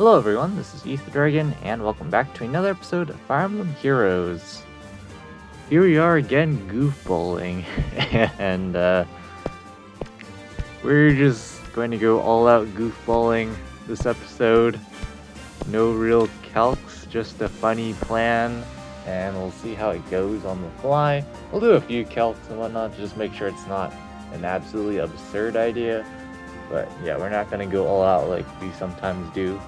Hello everyone, this is Ethan Dragon, and welcome back to another episode of Fire Emblem Heroes. Here we are again, goofballing, and we're just going to go all out goofballing this episode. No real calcs, just a funny plan, and we'll see how it goes on the fly. We'll do a few calcs and whatnot, just make sure it's not an absolutely absurd idea. But yeah, we're not going to go all out like we sometimes do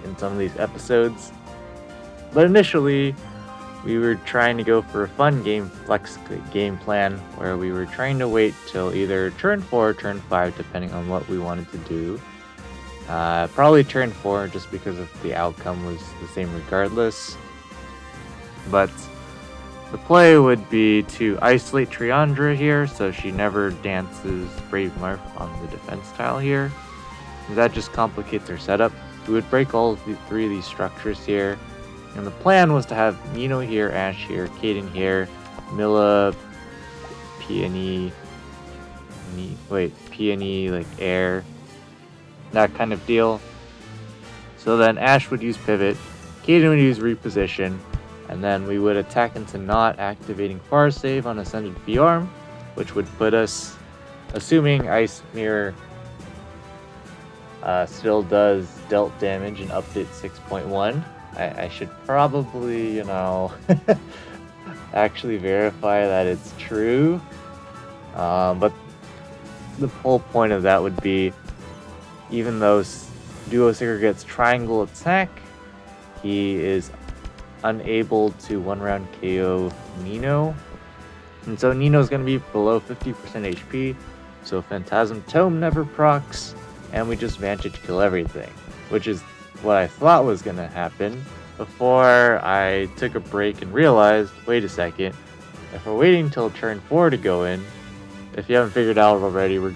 in some of these episodes. But initially, we were trying to go for a fun game plan where we were trying to wait till either turn 4 or turn 5, depending on what we wanted to do. Probably turn 4, just because of the outcome was the same regardless. But the play would be to isolate Triandra here, so she never dances Brave Marth on the defense tile here. That just complicates our setup. We would break all of the 3 of these structures here, and the plan was to have Nino here, Ash here, Kaden here, Milla, Peony, like air, that kind of deal. So then Ash would use pivot, Kaden would use reposition, and then we would attack into not activating far save on Ascended V-Arm, which would put us, assuming Ice Mirror still does dealt damage in update 6.1. I should probably, actually verify that it's true. But the whole point of that would be, even though Duo Seeker gets triangle attack, he is unable to 1-round KO Nino. And so Nino's going to be below 50% HP, so Phantasm Tome never procs, and we just Vantage kill everything, which is what I thought was going to happen before I took a break and realized, wait a second, if we're waiting till turn 4 to go in, if you haven't figured out already, we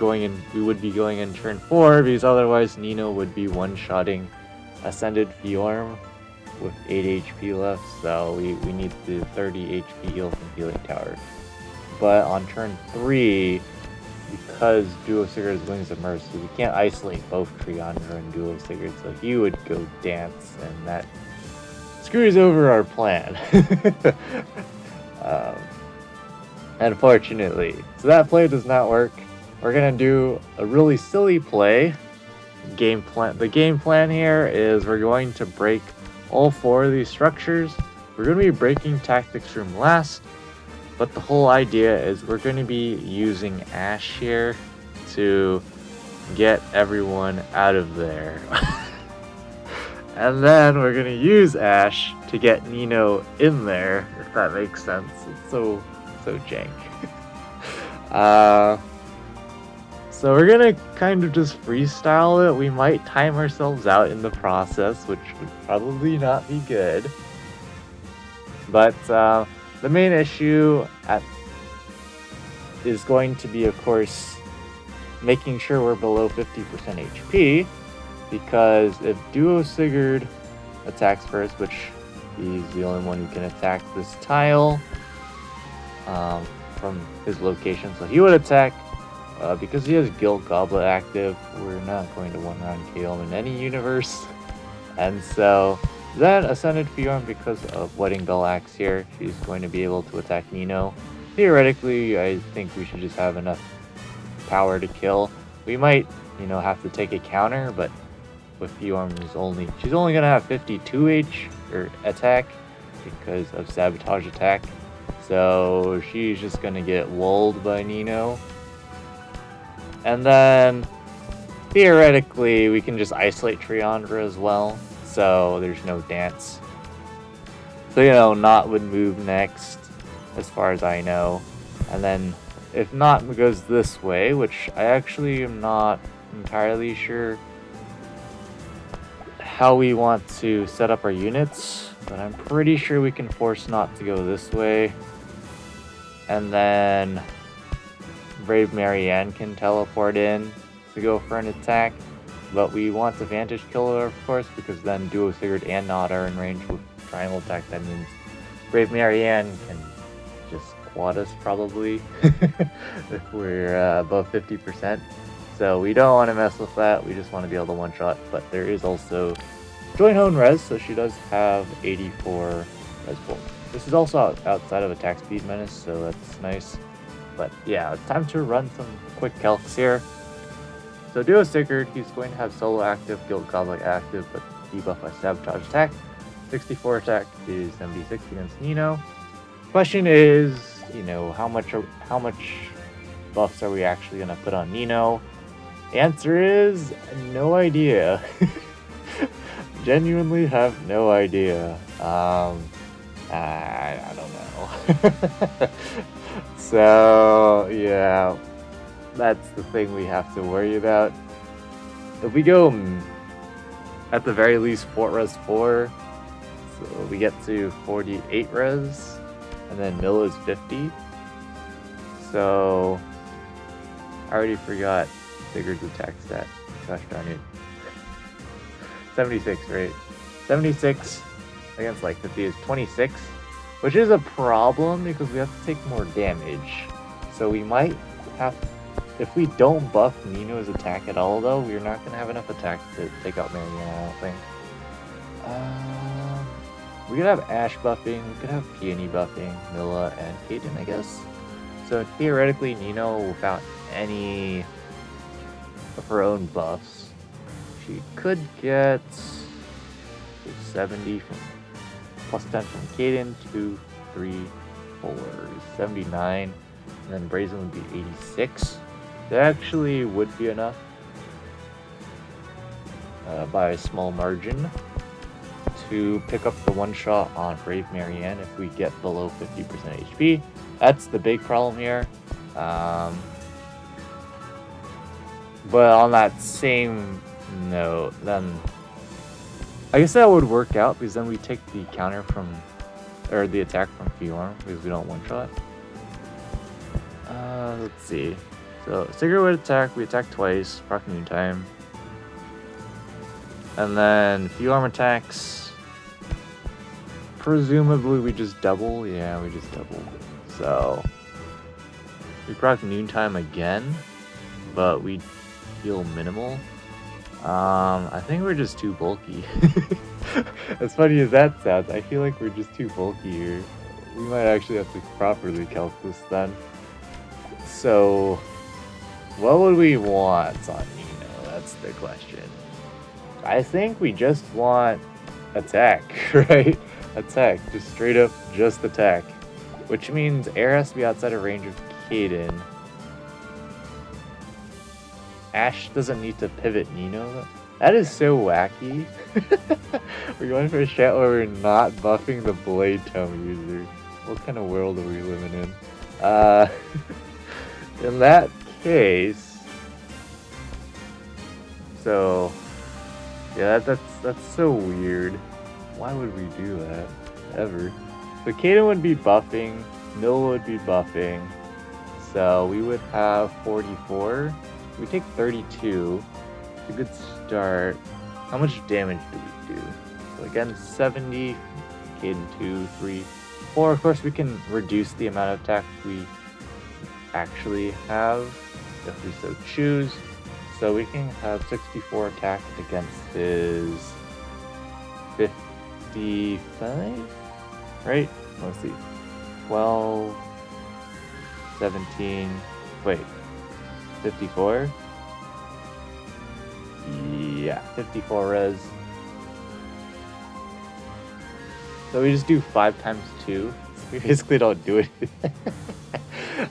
would be going in turn 4, because otherwise Nino would be one-shotting Ascended V-Arm with 8 HP left, so we need the 30 HP heal from Healing Tower. But on turn 3, because Duo Sigurd's Wings of Mercy, we can't isolate both Triandra and Duo Sigurd, so he would go dance, and that screws over our plan. Unfortunately. So that play does not work. We're gonna do a really silly play. The game plan here is we're going to break all 4 of these structures. We're going to be breaking Tactics Room last, but the whole idea is we're going to be using Ash here to get everyone out of there. And then we're going to use Ash to get Nino in there, if that makes sense. It's so jank. So we're going to kind of just freestyle it. We might time ourselves out in the process, which would probably not be good. But the main issue is going to be, of course, making sure we're below 50% HP, because if Duo Sigurd attacks first, which he's the only one who can attack this tile from his location, so he would attack. Because he has Guild Goblet active, we're not going to 1-round KO him in any universe. And so then Ascended V-Arm, because of Wedding Bell Axe here, she's going to be able to attack Nino. Theoretically, I think we should just have enough power to kill. We might, have to take a counter, but with V-Arm she's only going to have 52 attack because of Sabotage attack. So she's just going to get walled by Nino. And then, theoretically, we can just isolate Triandra as well, so there's no dance. So, Not would move next, as far as I know. And then, if Not goes this way, which I actually am not entirely sure how we want to set up our units, but I'm pretty sure we can force Not to go this way. And then Brave Marianne can teleport in to go for an attack, but we want to Vantage kill her, of course, because then Duo Sigurd and Nod are in range with triangle attack. That means Brave Marianne can just quad us, probably, if we're above 50%. So we don't want to mess with that, we just want to be able to one-shot, but there is also Joint Hone Res, so she does have 84 Res Bolt. This is also outside of attack speed menace, so that's nice. But yeah, it's time to run some quick calcs here. So Duo Sigurd, he's going to have solo active, Guild Godlike active, but debuff by Sabotage attack. 64 attack is 76 against Nino. Question is, you know, how much buffs are we actually gonna put on Nino? The answer is no idea. Genuinely have no idea. I don't know. So yeah, that's the thing we have to worry about. If we go at the very least Fort Res 4, so we get to 48 res, and then Mill is 50. So I already forgot Sigurd's attack stat. Gosh darn it. 76, right? 76 against like 50 is 26, which is a problem because we have to take more damage. So we might have, if we don't buff Nino's attack at all though, we're not going to have enough attack to take out Marianne, I don't think. We could have Ash buffing, we could have Peony buffing, Milla, and Kaden, I guess. So theoretically, Nino, without any of her own buffs, she could get 70 from plus 10 from Kaden, 2, 3, 4, 79, and then Brazen would be 86. That actually would be enough by a small margin to pick up the one shot on Brave Marianne if we get below 50% HP. That's the big problem here. But on that same note, then I guess that would work out because then we take the counter from, or the attack from Fjorm because we don't one shot. Let's see. So Sigurd would attack, we attack twice, proc noontime. And then Fjorm attacks. Presumably we just double. Yeah, we just double. So we proc noontime again, but we heal minimal. I think we're just too bulky. As funny as that sounds, I feel like we're just too bulky here. We might actually have to properly calc this then. So what would we want on Nino? That's the question. I think we just want attack, right? Attack, just straight up just attack. Which means air has to be outside of range of Kaden. Ash doesn't need to pivot Nino. That is so wacky. We're going for a strat where we're not buffing the Blade Tome user. What kind of world are we living in? In that case, so yeah, that's so weird. Why would we do that ever? So Kaden would be buffing, Mill would be buffing, so we would have 44. We take 32. It's a good start. How much damage do we do? So again, 70. Kaden 2, 3, 4. Of course, we can reduce the amount of attack we actually have if we so choose. So we can have 64 attack against his 55, right? Let's see. 12, 17, wait. 54? Yeah, 54 res. So we just do 5 times 2. We basically don't do it.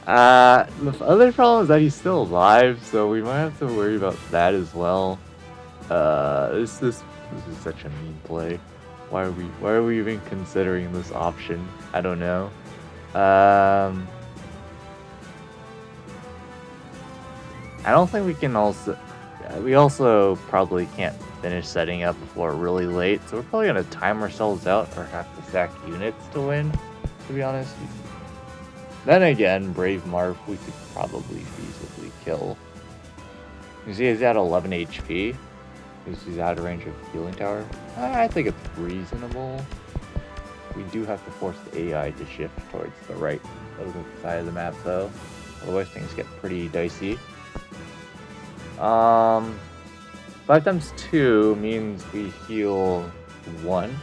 The other problem is that he's still alive, so we might have to worry about that as well. This is such a mean play. Why are we even considering this option? I don't know. I don't think we can we also probably can't finish setting up before really late, so we're probably gonna time ourselves out or have to stack units to win, to be honest. Then again, Brave Marf we could probably feasibly kill. You see he's at 11 HP, because he's out of range of healing tower. I think it's reasonable. We do have to force the AI to shift towards the right side of the map though, otherwise things get pretty dicey. 5 times 2 means we heal 1.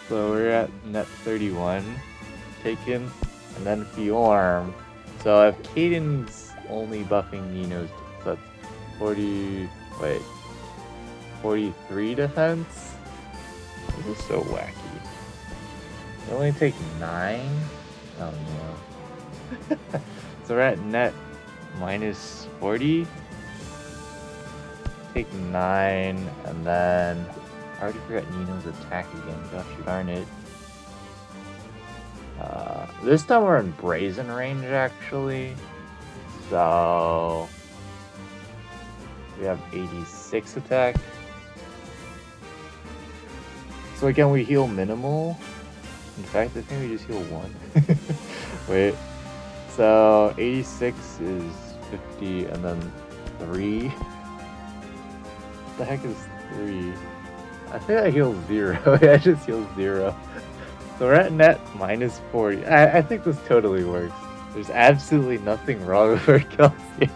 So we're at net 31 taken, and then Fjorm. So if Caden's only buffing Nino's, that's 43 defense? This is so wacky. They only take 9? Oh no. So we're at net minus 40. Take 9, and then I already forgot Nino's attack again. Gosh darn it. This time we're in Brazen range actually. So we have 86 attack. So again, we heal minimal. In fact, I think we just heal 1. Wait. So 86 is 50, and then 3. What the heck is 3? I think I heal 0. I just heal 0. So we're at net minus 40. I think this totally works. There's absolutely nothing wrong with our kills here.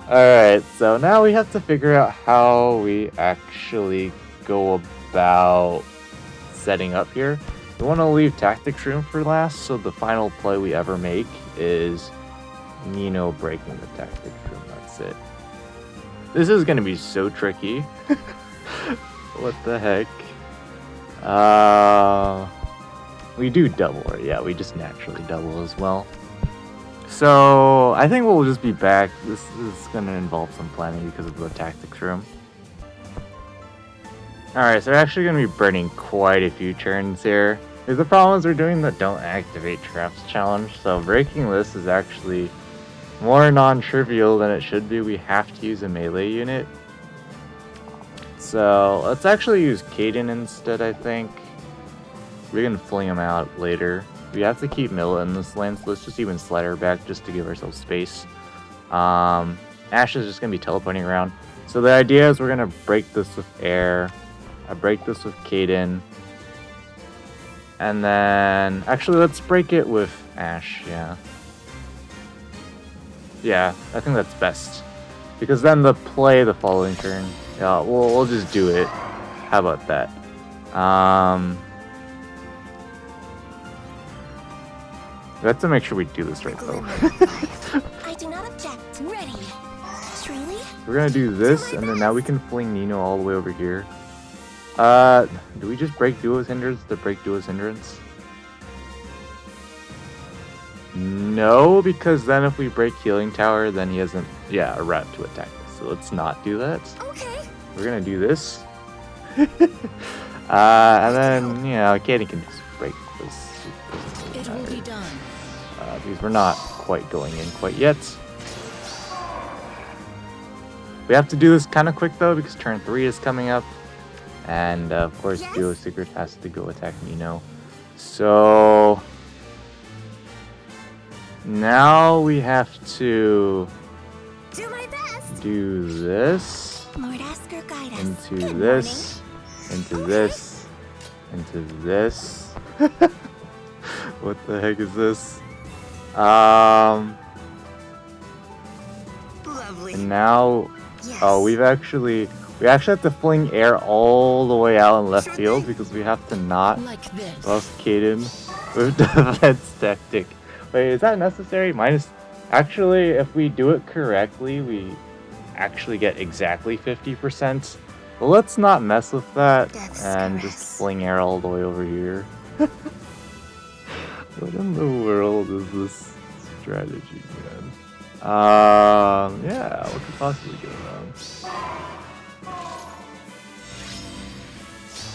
Alright, so now we have to figure out how we actually go about setting up here. We want to leave Tactics Room for last, so the final play we ever make is Nino breaking the Tactics Room. That's it. This is going to be so tricky. What the heck? We do double, or yeah, we just naturally double as well. So I think we'll just be back. This is going to involve some planning because of the Tactics Room. Alright, so we're actually going to be burning quite a few turns here. The problem is we're doing the don't activate traps challenge, so breaking this is actually more non-trivial than it should be. We have to use a melee unit. So let's actually use Caden instead, I think. We can fling him out later. We have to keep Milla in this lane, so let's just even slide her back just to give ourselves space. Ash is just going to be teleporting around. So the idea is we're going to break this with air. I break this with Caden. And then... Actually, let's break it with Ash, yeah. Yeah, I think that's best. Because then the play the following turn... Yeah, we'll just do it. How about that? We have to make sure we do this right, though. I do not object. Ready. Truly? We're gonna do this, and then now we can fling Nino all the way over here. Do we just break Duo's hindrance to break Duo's hindrance? No, because then if we break Healing Tower, then he hasn't, a route to attack us. So let's not do that. Okay. We're gonna do this. And then, Katie can just break this. It will be done. Because we're not quite going in quite yet. We have to do this kind of quick though, because turn 3 is coming up. And of course, yes. Duo Secret has to go attack Nino. So now we have to do my best. Do this. Lord, ask her guide us. Into Good this. Morning. Into this. Into this. What the heck is this? Lovely. And now, yes. we actually have to fling air all the way out in left field because we have to not buff Caden with defense tactic. Wait, is that necessary? Actually, if we do it correctly, we actually get exactly 50%. But let's not mess with that and just fling air all the way over here. What in the world is this strategy, man? Yeah, what could possibly go wrong?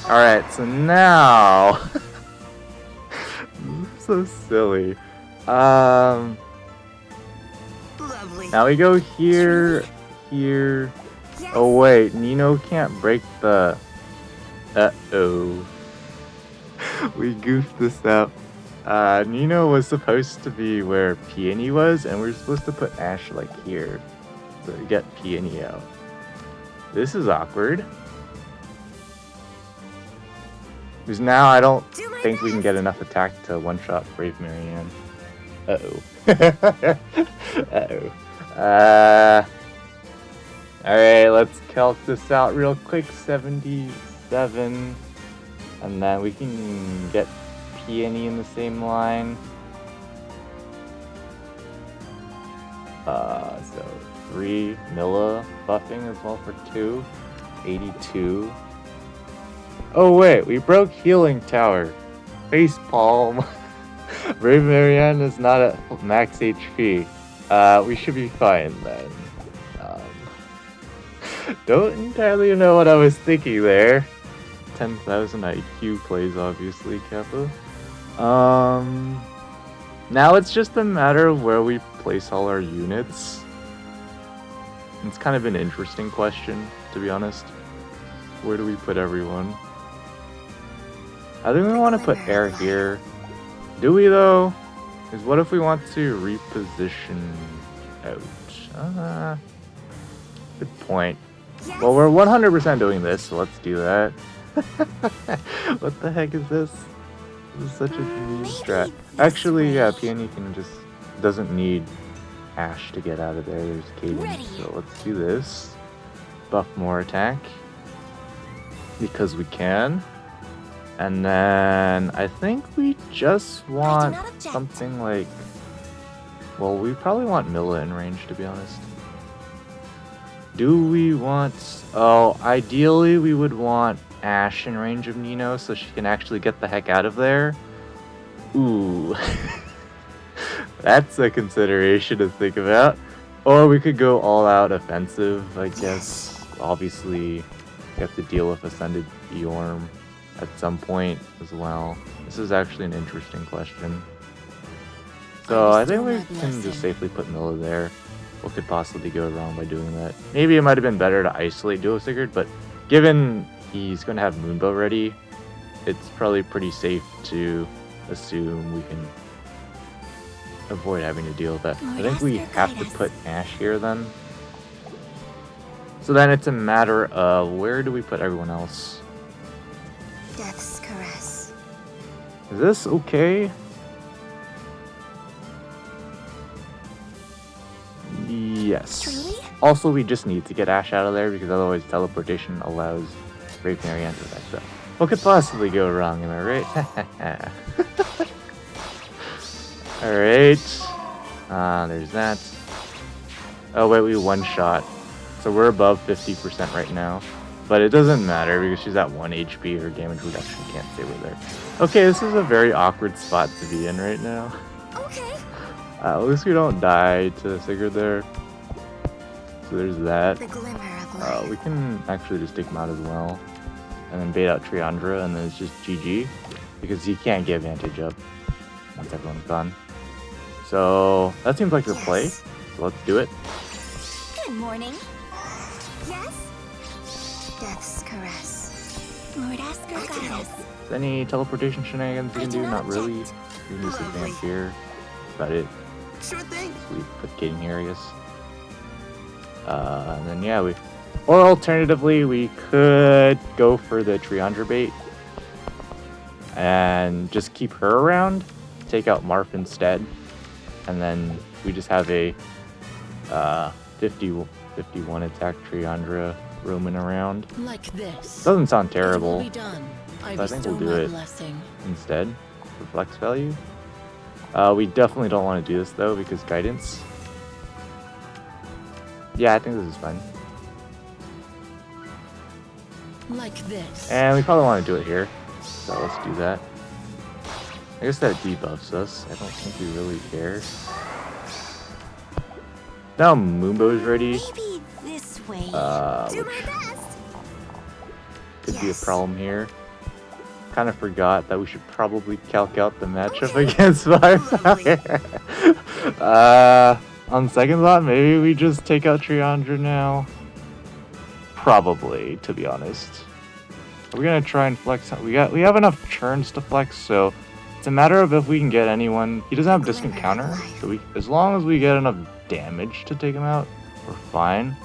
Alright, so now... This is so silly. Lovely. Now we go here, here... Yes. Oh wait, Nino can't break the... Uh-oh. We goofed this up. Nino was supposed to be where Peony was, and we're supposed to put Ash like here to get Peony out. This is awkward. Because now I don't think we can get enough attack to one-shot Brave Marianne. Uh-oh. Uh-oh. Alright, let's calc this out real quick. 77. And then we can get Peony in the same line. So 3 Milla buffing as well for 2. 82. Oh wait, we broke Healing Tower. Facepalm. Brave Marianne is not at max HP. We should be fine then. Don't entirely know what I was thinking there. 10,000 IQ plays, obviously, Kappa. Now it's just a matter of where we place all our units. It's kind of an interesting question, to be honest. Where do we put everyone? I think we want to put air here. Do we, though? Because what if we want to reposition out? Good point. Well, we're 100% doing this, so let's do that. What the heck is this? This is such a mean strat. Actually, yeah, Peony doesn't need Ash to get out of there. There's Cadence, so let's do this. Buff more attack. Because we can. And then I think we just want something like... Well, we probably want Milla in range, to be honest. Do we want... Oh, ideally we would want Ash in range of Nino so she can actually get the heck out of there. Ooh. That's a consideration to think about. Or we could go all out offensive, I guess. Obviously, you have to deal with Ascended Eorm at some point as well. This is actually an interesting question. So I think we can just safely put Milla there. What could possibly go wrong by doing that? Maybe it might have been better to isolate Duo Sigurd, but given he's going to have Moonbow ready, it's probably pretty safe to assume we can avoid having to deal with that. I think we have to put Ash here then. So then it's a matter of where do we put everyone else? Death's caress. Is this okay? Yes. Truly? Also, we just need to get Ash out of there because otherwise teleportation allows Brave Marianne to attack. So, what could possibly go wrong? Am I right? Alright. There's that. Oh wait, we one-shot. So we're above 50% right now. But it doesn't matter because she's at 1 HP. Her damage reduction can't stay with her. Okay, this is a very awkward spot to be in right now. Okay. At least we don't die to Sigurd there. So there's that. The glimmer of life. We can actually just take him out as well. And then bait out Triandra, and then it's just GG. Because he can't get Vantage up once everyone's gone. So that seems like the play. So let's do it. Good morning. Yes? Death's caress. Lord Asker guide us. Is there any teleportation shenanigans we can do? Not really. We can just advance here. That's about it. Sure thing. So we put Kate in here, I guess. And then yeah, or alternatively, we could go for the Triandra bait and just keep her around, take out Marf instead, and then we just have a 51 attack Triandra roaming around. Like this. Doesn't sound terrible. It will be done. So I think we'll do my it blessing. instead for flex value. We definitely don't want to do this though because guidance. Yeah, I think this is fine. Like this. And we probably want to do it here. So let's do that. I guess that debuffs us. I don't think we really care. Now Moonbow is ready. Maybe this way. Which Do my best. could be a problem here. Kind of forgot that we should probably calc out the matchup against Fire. On second thought, maybe we just take out Triandra now. Probably, to be honest. We're gonna try and flex. We have enough turns to flex, so it's a matter of if we can get anyone. He doesn't have distant counter, so as long as we get enough damage to take him out, we're fine.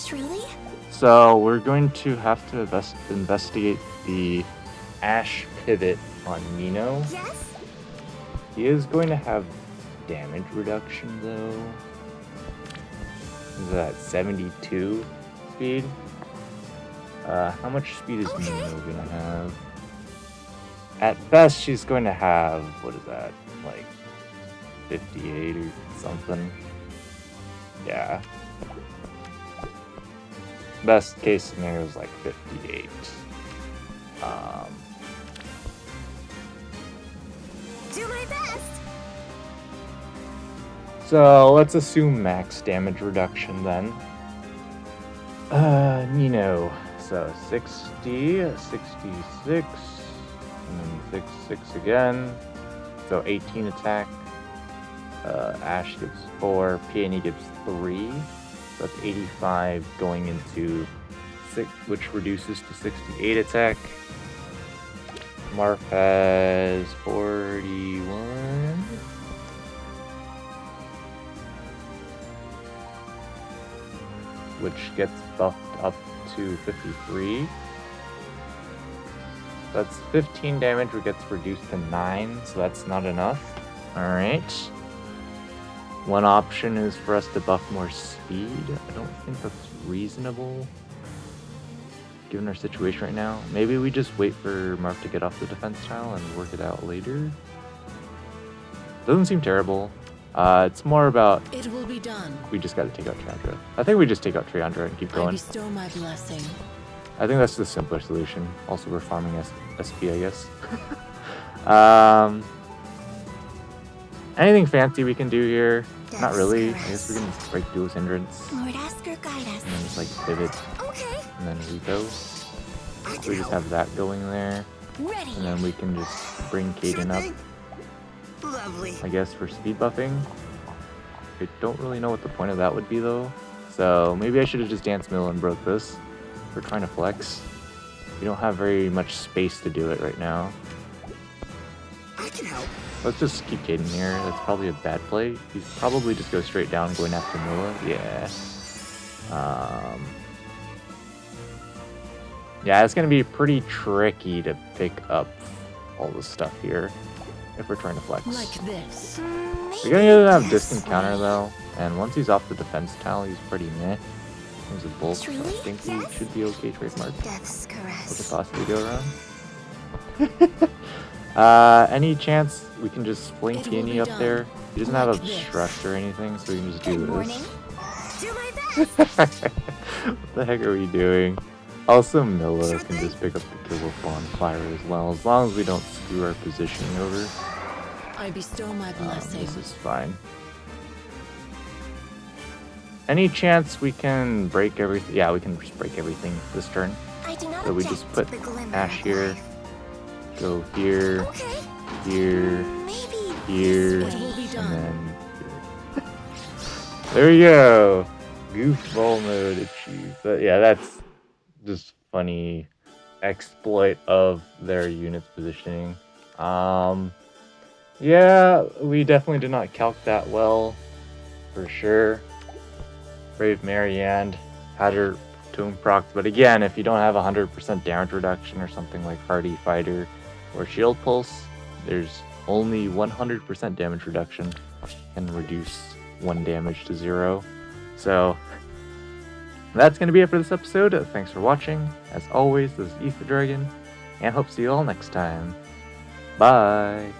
Truly? So we're going to have to investigate the Ash pivot on Nino. Yes? He is going to have damage reduction though. Is that 72? speed. How much speed is Okay. Nino gonna have? At best, she's going to have, what is that, like 58 or something? Yeah. Best case scenario is like 58. Do my best. So let's assume max damage reduction then. Nino. So 60, 66, and then 66 again. So 18 attack. Ash gives 4, Peony gives 3. So that's 85 going into 6, which reduces to 68 attack. Marth has 41. Which gets buffed up to 53. That's 15 damage, which gets reduced to 9, so that's not enough. Alright. One option is for us to buff more speed. I don't think that's reasonable, given our situation right now. Maybe we just wait for Marth to get off the defense tile and work it out later. Doesn't seem terrible. It's more about It will be done. we just gotta take out Triandra. I think we just take out Triandra and keep I going. bestow my blessing. I think that's the simpler solution. Also, we're farming SP, I guess. Anything fancy we can do here? Not That's really. I correct. guess we can just break Duel's Hindrance. Lord Asker, guide us. And then just like pivot, Okay. and then Rico. I So can we just help. have that going there. Ready. And then we can just bring Kaden up, Lovely. I guess, for speed buffing. I don't really know what the point of that would be though. So maybe I should have just Dance Mill and broke this. We're trying to flex. We don't have very much space to do it right now. I can help. Let's just keep Kaden here. That's probably a bad play. He's probably just go straight down going after Milla. Yeah. Yeah, it's going to be pretty tricky to pick up all this stuff here if we're trying to flex. Like this. We're going to have distant counter though, and once he's off the defense tile, he's pretty meh. In terms of bulk, Truly? I think we Yes? should be okay trademark. Death's What could caress. possibly go wrong? Any chance we can just fling It will Peony be up done. there? He doesn't have Like this. obstruct or anything, so we can just do Good morning. this. Do my best. What the heck are we doing? Also, Milla Sure can thing. just pick up the kill wolf on fire as well, as long as we don't screw our positioning over. I bestow my blessing. This is fine. Any chance we can break everything? Yeah, we can just break everything this turn. I do not So we object just put to the glimmer Ash of here, life. go here, Okay. here, Maybe. here, It will be and done. then here. There we go. Goofball mode achieved. But yeah, that's just funny exploit of their unit's positioning. Yeah, we definitely did not calc that well, for sure. Brave Marianne had her tomb proc, but again, if you don't have 100% damage reduction or something like Hardy Fighter or Shield Pulse, there's only 100% damage reduction and reduce 1 damage to 0. So that's going to be it for this episode. Thanks for watching. As always, this is Ether Dragon, and hope to see you all next time. Bye!